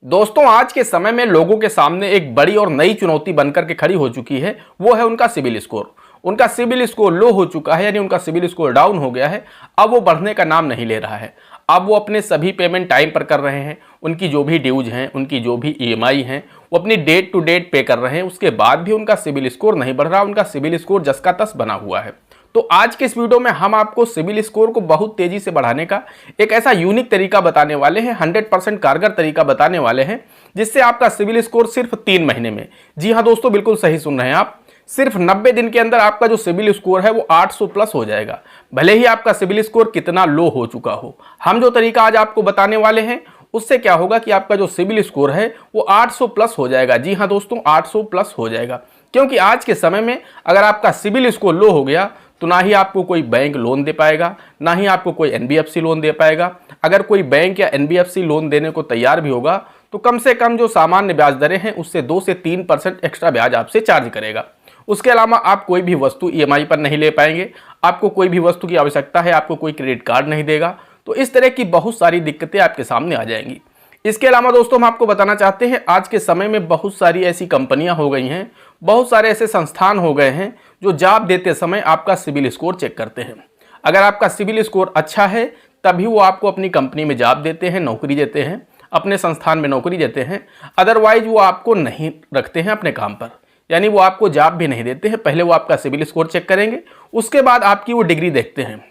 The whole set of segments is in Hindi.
दोस्तों, आज के समय में लोगों के सामने एक बड़ी और नई चुनौती बनकर के खड़ी हो चुकी है। वो है उनका सिबिल स्कोर। उनका सिबिल स्कोर लो हो चुका है, यानी उनका सिबिल स्कोर डाउन हो गया है। अब वो बढ़ने का नाम नहीं ले रहा है। अब वो अपने सभी पेमेंट टाइम पर कर रहे हैं। उनकी जो भी ड्यूज हैं, उनकी जो भी ईएमआई हैं, वो अपनी डेट टू डेट पे कर रहे हैं। उसके बाद भी उनका सिबिल स्कोर नहीं बढ़ रहा। उनका सिबिल स्कोर जस का तस बना हुआ है। तो आज के इस वीडियो में हम आपको सिबिल स्कोर को बहुत तेजी से बढ़ाने का एक ऐसा यूनिक तरीका बताने वाले हैं, 100% कारगर तरीका बताने वाले हैं, जिससे आपका सिबिल स्कोर सिर्फ 3 महीने में, जी हाँ दोस्तों, बिल्कुल सही सुन रहे हैं आप, सिर्फ 90 दिन के अंदर आपका जो सिबिल स्कोर है वो 800 प्लस हो जाएगा। भले ही आपका सिबिल स्कोर कितना लो हो चुका हो। हम जो तरीका आज आपको बताने वाले हैं उससे क्या होगा कि आपका जो सिबिल स्कोर है वो 800 प्लस हो जाएगा। जी हाँ दोस्तों, 800 प्लस हो जाएगा। क्योंकि आज के समय में अगर आपका सिबिल स्कोर लो हो गया तो ना ही आपको कोई बैंक लोन दे पाएगा, ना ही आपको कोई एनबीएफसी लोन दे पाएगा। अगर कोई बैंक या एनबीएफसी लोन देने को तैयार भी होगा तो कम से कम जो सामान्य ब्याज दरें हैं उससे 2 से 3% एक्स्ट्रा ब्याज आपसे चार्ज करेगा। उसके अलावा आप कोई भी वस्तु ईएमआई पर नहीं ले पाएंगे। आपको कोई भी वस्तु की आवश्यकता है, आपको कोई क्रेडिट कार्ड नहीं देगा। तो इस तरह की बहुत सारी दिक्कतें आपके सामने आ जाएंगी। इसके अलावा दोस्तों, हम आपको बताना चाहते हैं, आज के समय में बहुत सारी ऐसी कंपनियां हो गई हैं, बहुत सारे ऐसे संस्थान हो गए हैं जो जॉब देते समय आपका सिबिल स्कोर चेक करते हैं। अगर आपका सिबिल स्कोर अच्छा है तभी वो आपको अपनी कंपनी में जॉब देते हैं, नौकरी देते हैं, अपने संस्थान में नौकरी देते हैं। अदरवाइज वो आपको नहीं रखते हैं अपने काम पर, यानी वो आपको जॉब भी नहीं देते हैं। पहले वो आपका सिबिल स्कोर चेक करेंगे, उसके बाद आपकी वो डिग्री देखते हैं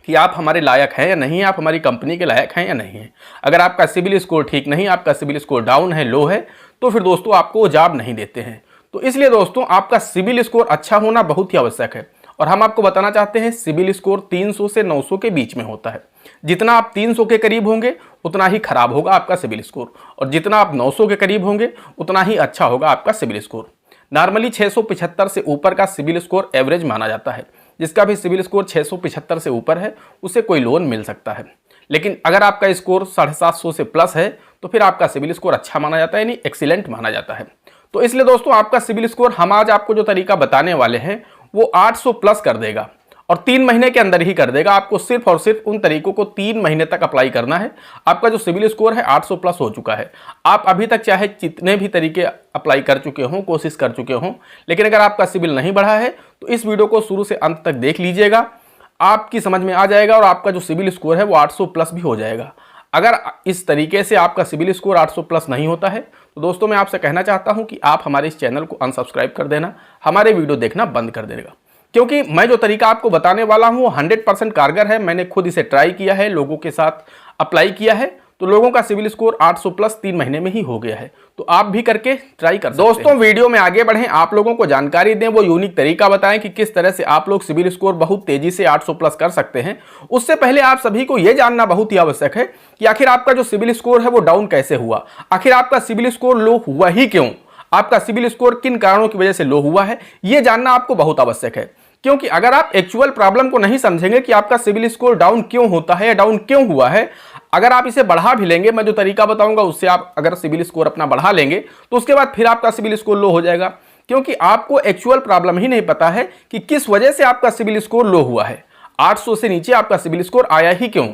कि आप हमारे लायक हैं या नहीं, आप हमारी कंपनी के लायक हैं या नहीं है। अगर आपका सिबिल स्कोर ठीक नहीं, आपका सिबिल स्कोर डाउन है, लो है, तो फिर दोस्तों आपको वो जॉब नहीं देते हैं। तो इसलिए दोस्तों, आपका सिबिल स्कोर अच्छा होना बहुत ही आवश्यक है। और हम आपको बताना चाहते हैं, सिबिल स्कोर 300 से 900 के बीच में होता है। जितना आप 300 के करीब होंगे उतना ही खराब होगा आपका सिबिल स्कोर, और जितना आप 900 के करीब होंगे उतना ही अच्छा होगा आपका सिबिल स्कोर। नॉर्मली 675 से ऊपर का सिबिल स्कोर एवरेज माना जाता है। जिसका भी सिबिल स्कोर 675 से ऊपर है उसे कोई लोन मिल सकता है। लेकिन अगर आपका स्कोर 750 से प्लस है तो फिर आपका सिबिल स्कोर अच्छा माना जाता है, यानी एक्सीलेंट माना जाता है। तो इसलिए दोस्तों, आपका सिबिल स्कोर हम आज आपको जो तरीका बताने वाले हैं वो 800 प्लस कर देगा, और 3 महीने के अंदर ही कर देगा। आपको सिर्फ और सिर्फ उन तरीकों को 3 महीने तक अप्लाई करना है। आपका जो सिबिल स्कोर है 800 प्लस हो चुका है। आप अभी तक चाहे जितने भी तरीके अप्लाई कर चुके हों, कोशिश कर चुके हों, लेकिन अगर आपका सिबिल नहीं बढ़ा है तो इस वीडियो को शुरू से अंत तक देख लीजिएगा। आपकी समझ में आ जाएगा और आपका जो सिबिल स्कोर है वो 800 प्लस भी हो जाएगा। अगर इस तरीके से आपका सिबिल स्कोर 800 प्लस नहीं होता है तो दोस्तों, मैं आपसे कहना चाहता हूं कि आप हमारे इस चैनल को अनसब्सक्राइब कर देना, हमारे वीडियो देखना बंद कर देगा। क्योंकि मैं जो तरीका आपको बताने वाला हूं वो 100% कारगर है। मैंने खुद इसे ट्राई किया है, लोगों के साथ अप्लाई किया है, तो लोगों का सिबिल स्कोर 800 प्लस 3 महीने में ही हो गया है। तो आप भी करके ट्राई कर सकते हैं। दोस्तों, वीडियो में आगे बढ़ें, आप लोगों को जानकारी दें, वो यूनिक तरीका बताएं कि किस तरह से आप लोग सिबिल स्कोर बहुत तेजी से 800 प्लस कर सकते हैं। उससे पहले आप सभी को यह जानना बहुत ही आवश्यक है कि आखिर आपका जो सिबिल स्कोर है वो डाउन कैसे हुआ। आखिर आपका सिबिल स्कोर लो हुआ ही क्यों, आपका सिबिल स्कोर किन कारणों की वजह से लो हुआ है, यह जानना आपको बहुत आवश्यक है। क्योंकि अगर आप एक्चुअल प्रॉब्लम को नहीं समझेंगे कि आपका सिबिल स्कोर डाउन क्यों होता है या डाउन क्यों हुआ है, अगर आप इसे बढ़ा भी लेंगे, मैं जो तरीका बताऊंगा उससे आप अगर सिबिल स्कोर अपना बढ़ा लेंगे तो उसके बाद फिर आपका सिबिल स्कोर लो हो जाएगा। क्योंकि आपको एक्चुअल प्रॉब्लम ही नहीं पता है कि किस वजह से आपका सिबिल स्कोर लो हुआ है, 800 से नीचे आपका सिबिल स्कोर आया ही क्यों।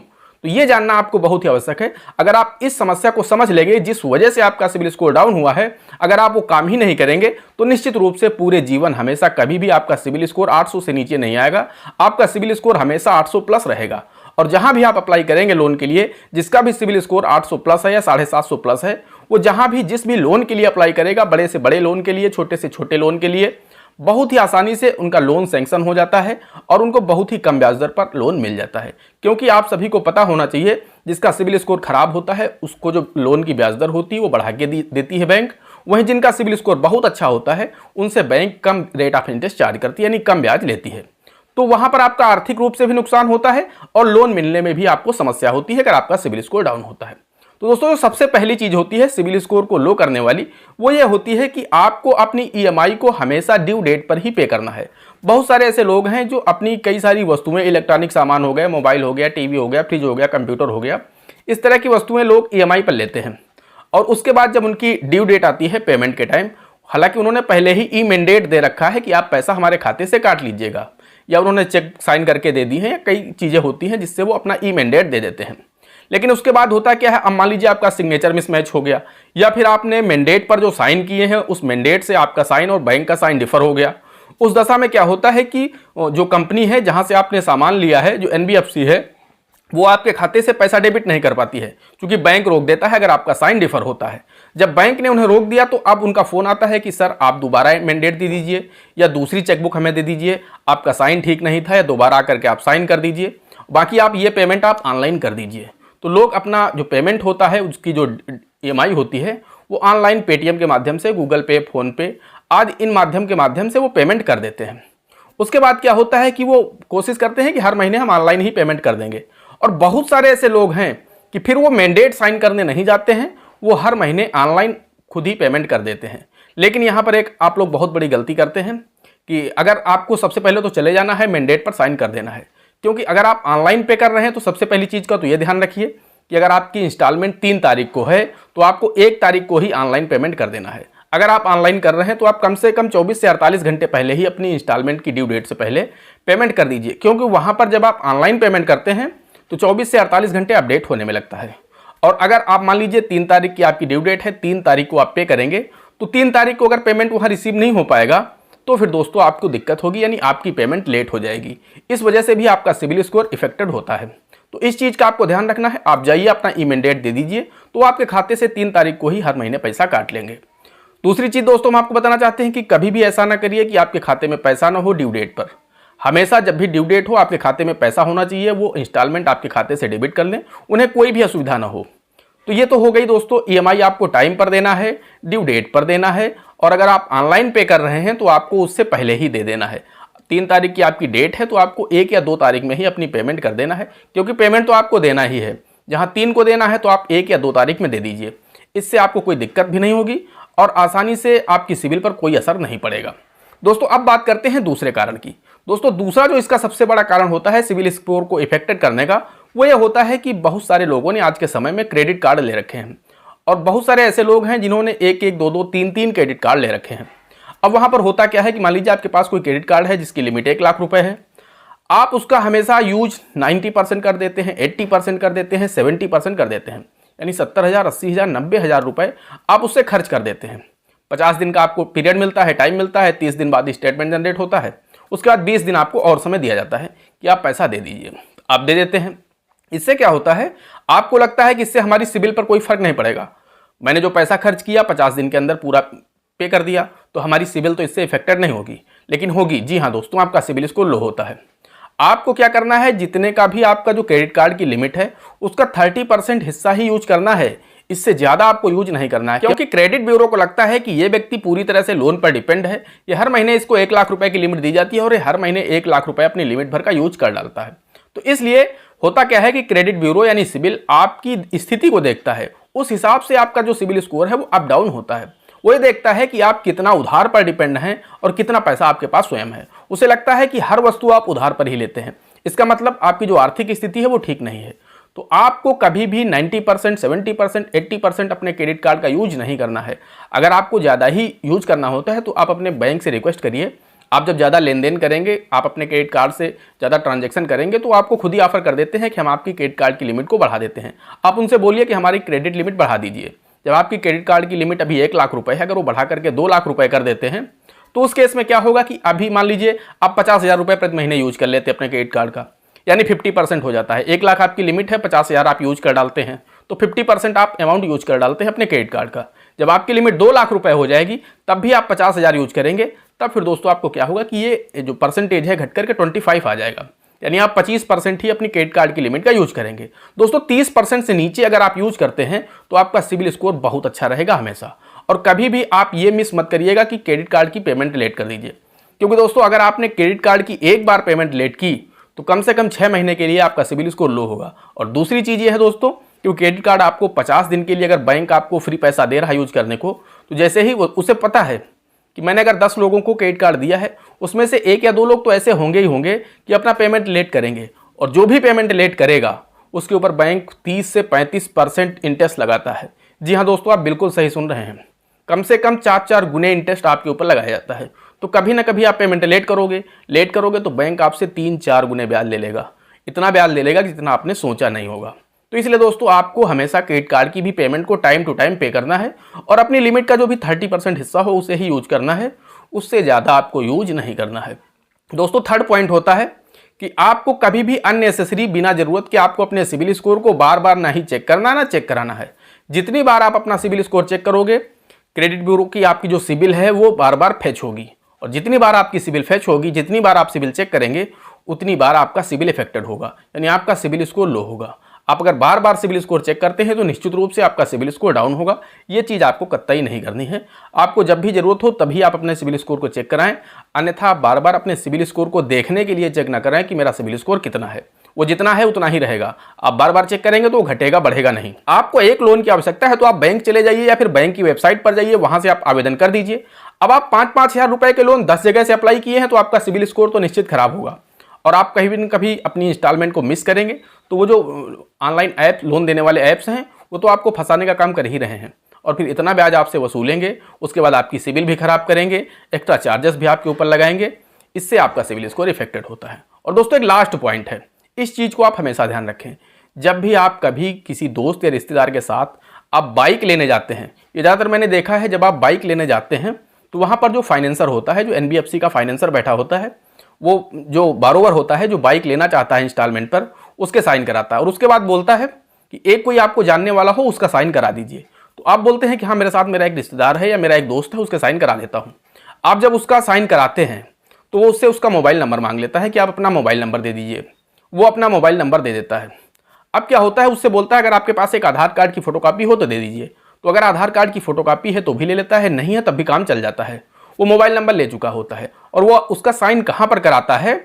तो ये जानना आपको बहुत ही आवश्यक है। अगर आप इस समस्या को समझ लेंगे, जिस वजह से आपका सिबिल स्कोर डाउन हुआ है, अगर आप वो काम ही नहीं करेंगे तो निश्चित रूप से पूरे जीवन हमेशा कभी भी आपका सिबिल स्कोर 800 से नीचे नहीं आएगा। आपका सिबिल स्कोर हमेशा 800 प्लस रहेगा। और जहां भी आप अप्लाई करेंगे लोन के लिए, जिसका भी सिबिल स्कोर 800 प्लस है या 750 प्लस है, वो जहां भी जिस भी लोन के लिए अप्लाई करेगा, बड़े से बड़े लोन के लिए, छोटे से छोटे लोन के लिए, बहुत ही आसानी से उनका लोन सैंक्शन हो जाता है और उनको बहुत ही कम ब्याज दर पर लोन मिल जाता है। क्योंकि आप सभी को पता होना चाहिए, जिसका सिबिल स्कोर खराब होता है उसको जो लोन की ब्याज दर होती है वो बढ़ा के देती है बैंक। वहीं जिनका सिबिल स्कोर बहुत अच्छा होता है उनसे bank come rate of interest charge करती है, यानी कम ब्याज लेती है। तो वहां पर आपका आर्थिक रूप से भी नुकसान होता है और लोन मिलने में भी आपको समस्या होती है अगर आपका सिबिल स्कोर डाउन होता है। तो दोस्तों, जो सबसे पहली चीज होती है सिबिल स्कोर को लो करने वाली, वो ये होती है कि आपको अपनी ईएमआई को हमेशा ड्यू डेट पर ही पे करना है। बहुत सारे ऐसे लोग हैं जो अपनी कई सारी वस्तुएं, इलेक्ट्रॉनिक सामान हो गए, मोबाइल हो गया, टीवी हो गया, फ्रिज हो गया, कंप्यूटर हो गया, इस तरह की वस्तुएं लोग ईएमआई पर लेते हैं। और उसके बाद जब उनकी ड्यू डेट आती है पेमेंट के टाइम, हालांकि उन्होंने पहले ही ई मैंडेट दे रखा है कि आप पैसा हमारे खाते से काट लीजिएगा, या उन्होंने चेक साइन करके दे दी है, या कई चीज़ें होती हैं जिससे वो अपना ई मैंडेट दे देते हैं। लेकिन उसके बाद होता क्या है, अब मान लीजिए आपका सिग्नेचर मिसमैच हो गया, या फिर आपने मैंडेट पर जो साइन किए हैं उस मैंडेट से आपका साइन और बैंक का साइन डिफर हो गया। उस दशा में क्या होता है कि जो कंपनी है जहां से आपने सामान लिया है, जो एनबीएफसी है, वो आपके खाते से पैसा डेबिट नहीं कर पाती है, क्योंकि बैंक रोक देता है अगर आपका साइन डिफर होता है। जब बैंक ने उन्हें रोक दिया तो अब उनका फोन आता है कि सर आप दोबारा मैंडेट दे दीजिए या दूसरी चेकबुक हमें दे दीजिए, आपका साइन ठीक नहीं था, या दोबारा आकर के आप साइन कर दीजिए, बाकी आप ये पेमेंट आप ऑनलाइन कर दीजिए। तो लोग अपना जो पेमेंट होता है उसकी जो ईएमआई होती है वो ऑनलाइन पेटीएम के माध्यम से, गूगल पे, फोन पे आदि इन माध्यम के माध्यम से वो पेमेंट कर देते हैं। उसके बाद क्या होता है कि वो कोशिश करते हैं कि हर महीने हम ऑनलाइन ही पेमेंट कर देंगे, और बहुत सारे ऐसे लोग हैं कि फिर वो मैंडेट साइन करने नहीं जाते हैं, वो हर महीने ऑनलाइन खुद ही पेमेंट कर देते हैं। लेकिन यहाँ पर एक आप लोग बहुत बड़ी गलती करते हैं कि अगर आपको सबसे पहले तो चले जाना है, मैंडेट पर साइन कर देना है, क्योंकि अगर आप ऑनलाइन पे कर रहे हैं तो सबसे पहली चीज़ का तो ये ध्यान रखिए कि अगर आपकी इंस्टॉलमेंट 3 तारीख को है तो आपको 1 तारीख को ही ऑनलाइन पेमेंट कर देना है। अगर आप ऑनलाइन कर रहे हैं तो आप कम से कम 24 से 48 घंटे पहले ही अपनी इंस्टॉलमेंट की ड्यू डेट से पहले पेमेंट कर दीजिए, क्योंकि वहाँ पर जब आप ऑनलाइन पेमेंट करते हैं तो 24 से 48 घंटे अपडेट होने में लगता है। और अगर आप मान लीजिए 3 तारीख की आपकी ड्यू डेट है, 3 तारीख को आप पे करेंगे, तो 3 तारीख को अगर पेमेंट वहाँ रिसीव नहीं हो पाएगा तो फिर दोस्तों आपको दिक्कत होगी, यानी आपकी पेमेंट लेट हो जाएगी। इस वजह से भी आपका सिबिल स्कोर इफेक्टेड होता है। तो इस चीज़ का आपको ध्यान रखना है। आप जाइए अपना ई मैंडेट दे दीजिए, तो आपके खाते से 3 तारीख को ही हर महीने पैसा काट लेंगे। दूसरी चीज़ दोस्तों हम आपको बताना चाहते हैं कि कभी भी ऐसा ना करिए कि आपके खाते में पैसा ना हो ड्यू डेट पर। हमेशा जब भी ड्यू डेट हो आपके खाते में पैसा होना चाहिए, वो इंस्टॉलमेंट आपके खाते से डेबिट कर लें, उन्हें कोई भी असुविधा ना हो। तो ये तो हो गई दोस्तों, ईएमआई आपको टाइम पर देना है, ड्यू डेट पर देना है, और अगर आप ऑनलाइन पे कर रहे हैं तो आपको उससे पहले ही दे देना है। 3 तारीख की आपकी डेट है तो आपको 1 या 2 तारीख में ही अपनी पेमेंट कर देना है, क्योंकि पेमेंट तो आपको देना ही है। जहाँ 3 को देना है तो आप 1 या 2 तारीख में दे दीजिए, इससे आपको कोई दिक्कत भी नहीं होगी और आसानी से आपकी सिबिल पर कोई असर नहीं पड़ेगा। दोस्तों अब बात करते हैं दूसरे कारण की। दोस्तों दूसरा जो इसका सबसे बड़ा कारण होता है सिबिल स्कोर को इफेक्टेड करने का, वो ये होता है कि बहुत सारे लोगों ने आज के समय में क्रेडिट कार्ड ले रखे हैं, और बहुत सारे ऐसे लोग हैं जिन्होंने 1-1, 2-2, 3-3 क्रेडिट कार्ड ले रखे हैं। अब वहाँ पर होता क्या है कि मान लीजिए आपके पास कोई क्रेडिट कार्ड है जिसकी लिमिट 1 लाख रुपए है, आप उसका हमेशा यूज 90% कर देते हैं, 80% कर देते हैं, 70% कर देते हैं, यानी 70,000, 80,000, 90,000 रुपए आप उससे खर्च कर देते हैं। 50 दिन का आपको पीरियड मिलता है, टाइम मिलता है, 30 दिन बाद स्टेटमेंट जनरेट होता है, उसके बाद 20 दिन आपको और समय दिया जाता है कि आप पैसा दे दीजिए, आप दे देते हैं। इससे क्या होता है, आपको लगता है कि इससे हमारी सिबिल पर कोई फर्क नहीं पड़ेगा, मैंने जो पैसा खर्च किया 50 दिन के अंदर पूरा पे कर दिया तो हमारी सिबिल तो इससे इफेक्टेड नहीं होगी। लेकिन होगी, जी हाँ दोस्तों, आपका सिबिल स्कोर लो होता है। आपको क्या करना है, जितने का भी आपका जो क्रेडिट कार्ड की लिमिट है उसका 30% हिस्सा ही यूज करना है, इससे ज़्यादा आपको यूज नहीं करना है, क्योंकि क्रेडिट ब्यूरो को लगता है कि ये व्यक्ति पूरी तरह से लोन पर डिपेंड है, ये हर महीने इसको 1 लाख रुपए की लिमिट दी जाती है और ये हर महीने 1 लाख रुपए अपनी लिमिट भर का यूज कर डालता है। तो इसलिए होता क्या है कि क्रेडिट ब्यूरो यानी सिबिल आपकी स्थिति को देखता है, उस हिसाब से आपका जो सिबिल स्कोर है वो अप डाउन होता है। वो ये देखता है कि आप कितना उधार पर डिपेंड हैं और कितना पैसा आपके पास स्वयं है। उसे लगता है कि हर वस्तु आप उधार पर ही लेते हैं, इसका मतलब आपकी जो आर्थिक स्थिति है वो ठीक नहीं है। तो आपको कभी भी 90%, 70%, 80% अपने क्रेडिट कार्ड का यूज नहीं करना है। अगर आपको ज़्यादा ही यूज करना होता है तो आप अपने बैंक से रिक्वेस्ट करिए। आप जब ज़्यादा लेन देन करेंगे, आप अपने क्रेडिट कार्ड से ज़्यादा ट्रांजैक्शन करेंगे तो आपको खुद ही ऑफर कर देते हैं कि हम आपकी क्रेडिट कार्ड की लिमिट को बढ़ा देते हैं। आप उनसे बोलिए कि हमारी क्रेडिट लिमिट बढ़ा दीजिए। जब आपकी क्रेडिट कार्ड की लिमिट अभी 1 लाख रुपए है, अगर वो बढ़ा करके 2 लाख रुपए कर देते हैं तो उस केस में क्या होगा कि अभी मान लीजिए आप 50,000 रुपये प्रति महीने यूज कर लेते हैं अपने क्रेडिट कार्ड का, यानी 50% हो जाता है। 1 लाख आपकी लिमिट है, 50,000 आप यूज कर डालते हैं, तो 50% आप अमाउंट यूज कर डालते हैं अपने क्रेडिट कार्ड का। जब आपकी लिमिट 2 लाख रुपए हो जाएगी तब भी आप 50,000 यूज करेंगे, तब फिर दोस्तों आपको क्या होगा कि ये जो परसेंटेज है घट करके 25 आ जाएगा, यानी आप 25% ही अपनी क्रेडिट कार्ड की लिमिट का यूज करेंगे। दोस्तों 30% से नीचे अगर आप यूज करते हैं तो आपका सिबिल स्कोर बहुत अच्छा रहेगा हमेशा। और कभी भी आप ये मिस मत करिएगा कि क्रेडिट कार्ड की पेमेंट लेट कर दीजिए, क्योंकि दोस्तों अगर आपने क्रेडिट कार्ड की एक बार पेमेंट लेट की तो कम से कम 6 महीने के लिए आपका सिबिल स्कोर लो होगा। और दूसरी चीज़ ये है दोस्तों, क्योंकि क्रेडिट कार्ड आपको 50 दिन के लिए अगर बैंक आपको फ्री पैसा दे रहा है यूज करने को, तो जैसे ही उसे पता है कि मैंने अगर 10 लोगों को क्रेडिट कार्ड दिया है उसमें से 1 या 2 लोग तो ऐसे होंगे ही होंगे कि अपना पेमेंट लेट करेंगे, और जो भी पेमेंट लेट करेगा उसके ऊपर बैंक 30 से 35% इंटरेस्ट लगाता है। जी हाँ दोस्तों, आप बिल्कुल सही सुन रहे हैं, कम से कम 4-4 गुने इंटरेस्ट आपके ऊपर लगाया जाता है। तो कभी ना कभी आप पेमेंट लेट करोगे तो बैंक आपसे 3-4 गुने ब्याज ले लेगा, इतना ब्याज ले लेगा जितना आपने सोचा नहीं होगा। तो इसलिए दोस्तों आपको हमेशा क्रेडिट कार्ड की भी पेमेंट को टाइम टू टाइम पे करना है और अपनी लिमिट का जो भी 30% हिस्सा हो उसे ही यूज करना है, उससे ज़्यादा आपको यूज नहीं करना है। दोस्तों थर्ड पॉइंट होता है कि आपको कभी भी अननेसेसरी बिना जरूरत के आपको अपने सिबिल स्कोर को बार बार ना ही चेक करना ना चेक कराना है। जितनी बार आप अपना सिबिल स्कोर चेक करोगे, क्रेडिट ब्यूरो की आपकी जो सिबिल है वो बार बार फेच होगी, और जितनी बार आपकी सिबिल फेच होगी, जितनी बार आप सिबिल चेक करेंगे, उतनी बार आपका सिबिल इफेक्टेड होगा, यानी आपका सिबिल स्कोर लो होगा। आप अगर बार बार सिबिल स्कोर चेक करते हैं तो निश्चित रूप से आपका सिबिल स्कोर डाउन होगा। ये चीज़ आपको कतई नहीं करनी है। आपको जब भी जरूरत हो तभी आप अपने सिबिल स्कोर को चेक कराएं, अन्यथा आप बार बार अपने सिबिल स्कोर को देखने के लिए चेक ना कराएं कि मेरा सिबिल स्कोर कितना है। वो जितना है उतना ही रहेगा। आप बार बार चेक करेंगे तो वो घटेगा, बढ़ेगा नहीं। आपको एक लोन की आवश्यकता है तो आप बैंक चले जाइए या फिर बैंक की वेबसाइट पर जाइए, वहां से आप आवेदन कर दीजिए। अब आप 5-5 हज़ार रुपए के लोन 10 जगह से अप्लाई किए हैं तो आपका सिबिल स्कोर तो निश्चित खराब होगा और आप कहीं भी न कभी अपनी इंस्टॉलमेंट को मिस करेंगे तो वो जो ऑनलाइन ऐप लोन देने वाले ऐप्स हैं वो तो आपको फंसाने का काम कर ही रहे हैं, और फिर इतना ब्याज आपसे वसूलेंगे, उसके बाद आपकी सिबिल भी खराब करेंगे, एक्स्ट्रा चार्जेस भी आपके ऊपर लगाएंगे। इससे आपका सिबिल स्कोर इफेक्टेड होता है। और दोस्तों एक लास्ट पॉइंट है, इस चीज़ को आप हमेशा ध्यान रखें। जब भी आप कभी किसी दोस्त या रिश्तेदार के साथ आप बाइक लेने जाते हैं, ये ज़्यादातर मैंने देखा है, जब आप बाइक लेने जाते हैं तो वहाँ पर जो फाइनेंसर होता है, जो NBFC का फाइनेंसर बैठा होता है, वो जो बारोवर होता है जो बाइक लेना चाहता है इंस्टॉलमेंट पर, उसके साइन कराता है और उसके बाद बोलता है कि एक कोई आपको जानने वाला हो उसका साइन करा दीजिए। तो आप बोलते हैं कि हाँ मेरे साथ मेरा एक रिश्तेदार है या मेरा एक दोस्त है, उसके साइन करा देता हूँ। आप जब उसका साइन कराते हैं तो वो उससे उसका मोबाइल नंबर मांग लेता है कि आप अपना मोबाइल नंबर दे दीजिए। वो अपना मोबाइल नंबर दे देता है। अब क्या होता है, उससे बोलता है अगर आपके पास एक आधार कार्ड की फोटोकॉपी हो तो दे दीजिए। तो अगर आधार कार्ड की फोटोकॉपी है तो भी ले लेता है, नहीं है तब भी काम चल जाता है। वो मोबाइल नंबर ले चुका होता है और वो उसका साइन कहाँ पर कराता है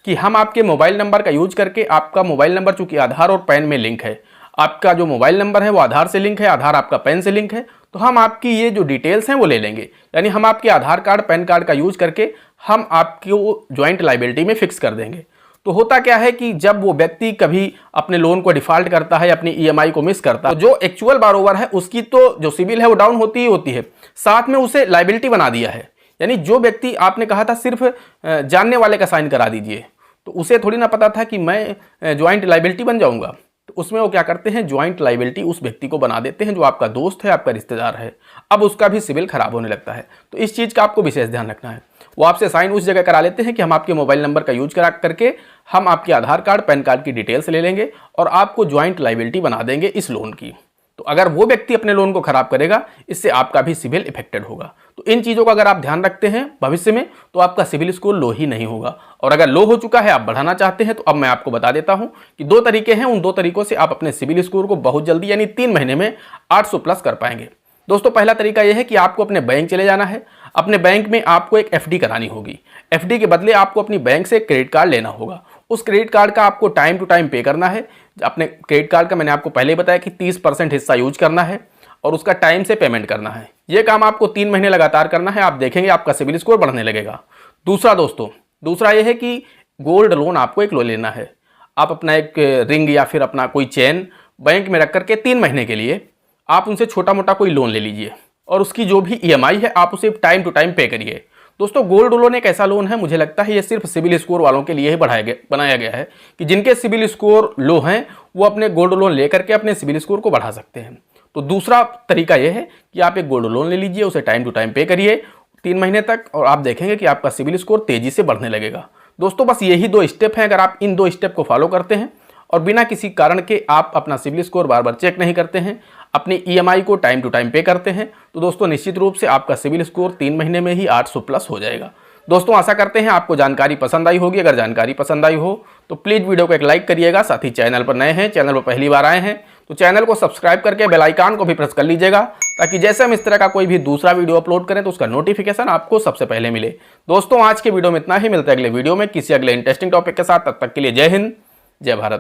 कि हम आपके मोबाइल नंबर का यूज करके, आपका मोबाइल नंबर चूंकि आधार और पैन में लिंक है, आपका जो मोबाइल नंबर है वो आधार से लिंक है, आधार आपका पैन से लिंक है, तो हम आपकी ये जो डिटेल्स हैं वो ले लेंगे। यानी हम आपके आधार कार्ड पैन कार्ड का यूज करके हम आपको ज्वाइंट लाइबिलिटी में फिक्स कर देंगे। तो होता क्या है कि जब वो व्यक्ति कभी अपने लोन को डिफॉल्ट करता है, अपनी EMI को मिस करता है, तो जो एक्चुअल बारोवर है उसकी तो जो सिबिल है वो डाउन होती ही होती है, साथ में उसे लाइबिलिटी बना दिया है। यानी जो व्यक्ति आपने कहा था सिर्फ जानने वाले का साइन करा दीजिए, तो उसे थोड़ी ना पता था कि मैं ज्वाइंट लाइबिलिटी बन जाऊंगा। तो उसमें वो क्या करते हैं, ज्वाइंट लाइबिलिटी उस व्यक्ति को बना देते हैं जो आपका दोस्त है, आपका रिश्तेदार है। अब उसका भी सिबिल खराब होने लगता है। तो इस चीज़ का आपको विशेष ध्यान रखना है। वो आपसे साइन उस जगह करा लेते हैं कि हम आपके मोबाइल नंबर का यूज करा करके हम आपके आधार कार्ड पैन कार्ड की डिटेल्स ले लेंगे और आपको ज्वाइंट लाइबिलिटी बना देंगे इस लोन की। तो अगर वो व्यक्ति अपने लोन को खराब करेगा, इससे आपका भी सिबिल इफेक्टेड होगा। तो इन चीज़ों का अगर आप ध्यान रखते हैं भविष्य में, तो आपका सिबिल स्कोर लो ही नहीं होगा। और अगर लो हो चुका है, आप बढ़ाना चाहते हैं, तो अब मैं आपको बता देता हूं कि 2 तरीके हैं। उन 2 तरीकों से आप अपने सिबिल स्कोर को बहुत जल्दी यानी 3 महीने में 800 प्लस कर पाएंगे। दोस्तों पहला तरीका यह है कि आपको अपने बैंक चले जाना है। अपने बैंक में आपको एक FD करानी होगी। FD के बदले आपको अपनी बैंक से क्रेडिट कार्ड लेना होगा। उस क्रेडिट कार्ड का आपको टाइम टू टाइम पे करना है। अपने क्रेडिट कार्ड का मैंने आपको पहले ही बताया कि 30% हिस्सा यूज करना है और उसका टाइम से पेमेंट करना है। ये काम आपको 3 महीने लगातार करना है। आप देखेंगे आपका सिबिल स्कोर बढ़ने लगेगा। दूसरा ये है कि गोल्ड लोन आपको एक लोन लेना है। आप अपना एक रिंग या फिर अपना कोई चेन बैंक में रख करके 3 महीने के लिए आप उनसे छोटा मोटा कोई लोन ले लीजिए और उसकी जो भी EMI है आप उसे टाइम टू टाइम पे करिए। दोस्तों गोल्ड लोन एक ऐसा लोन है, मुझे लगता है ये सिर्फ सिबिल स्कोर वालों के लिए ही बनाया गया है कि जिनके सिबिल स्कोर लो हैं वो अपने गोल्ड लोन लेकर के अपने सिबिल स्कोर को बढ़ा सकते हैं। तो दूसरा तरीका यह है कि आप एक गोल्ड लोन ले लीजिए, उसे टाइम टू टाइम पे करिए 3 महीने तक और आप देखेंगे कि आपका सिबिल स्कोर तेजी से बढ़ने लगेगा। दोस्तों बस यही 2 स्टेप हैं। अगर आप इन 2 स्टेप को फॉलो करते हैं और बिना किसी कारण के आप अपना सिबिल स्कोर बार बार चेक नहीं करते हैं, अपनी EMI को टाइम टू टाइम पे करते हैं, तो दोस्तों निश्चित रूप से आपका सिबिल स्कोर 3 महीने में ही 800 प्लस हो जाएगा। दोस्तों आशा करते हैं आपको जानकारी पसंद आई होगी। अगर जानकारी पसंद आई हो तो प्लीज़ वीडियो को एक लाइक करिएगा। साथ ही चैनल पर नए हैं, चैनल पर पहली बार आए हैं तो चैनल को सब्सक्राइब करके बेल आइकन को भी प्रेस कर लीजिएगा, ताकि जैसे हम इस तरह का कोई भी दूसरा वीडियो अपलोड करें तो उसका नोटिफिकेशन आपको सबसे पहले मिले। दोस्तों आज के वीडियो में इतना ही। मिलते हैं अगले वीडियो में किसी अगले इंटरेस्टिंग टॉपिक के साथ। तब तक के लिए जय हिंद, जय भारत।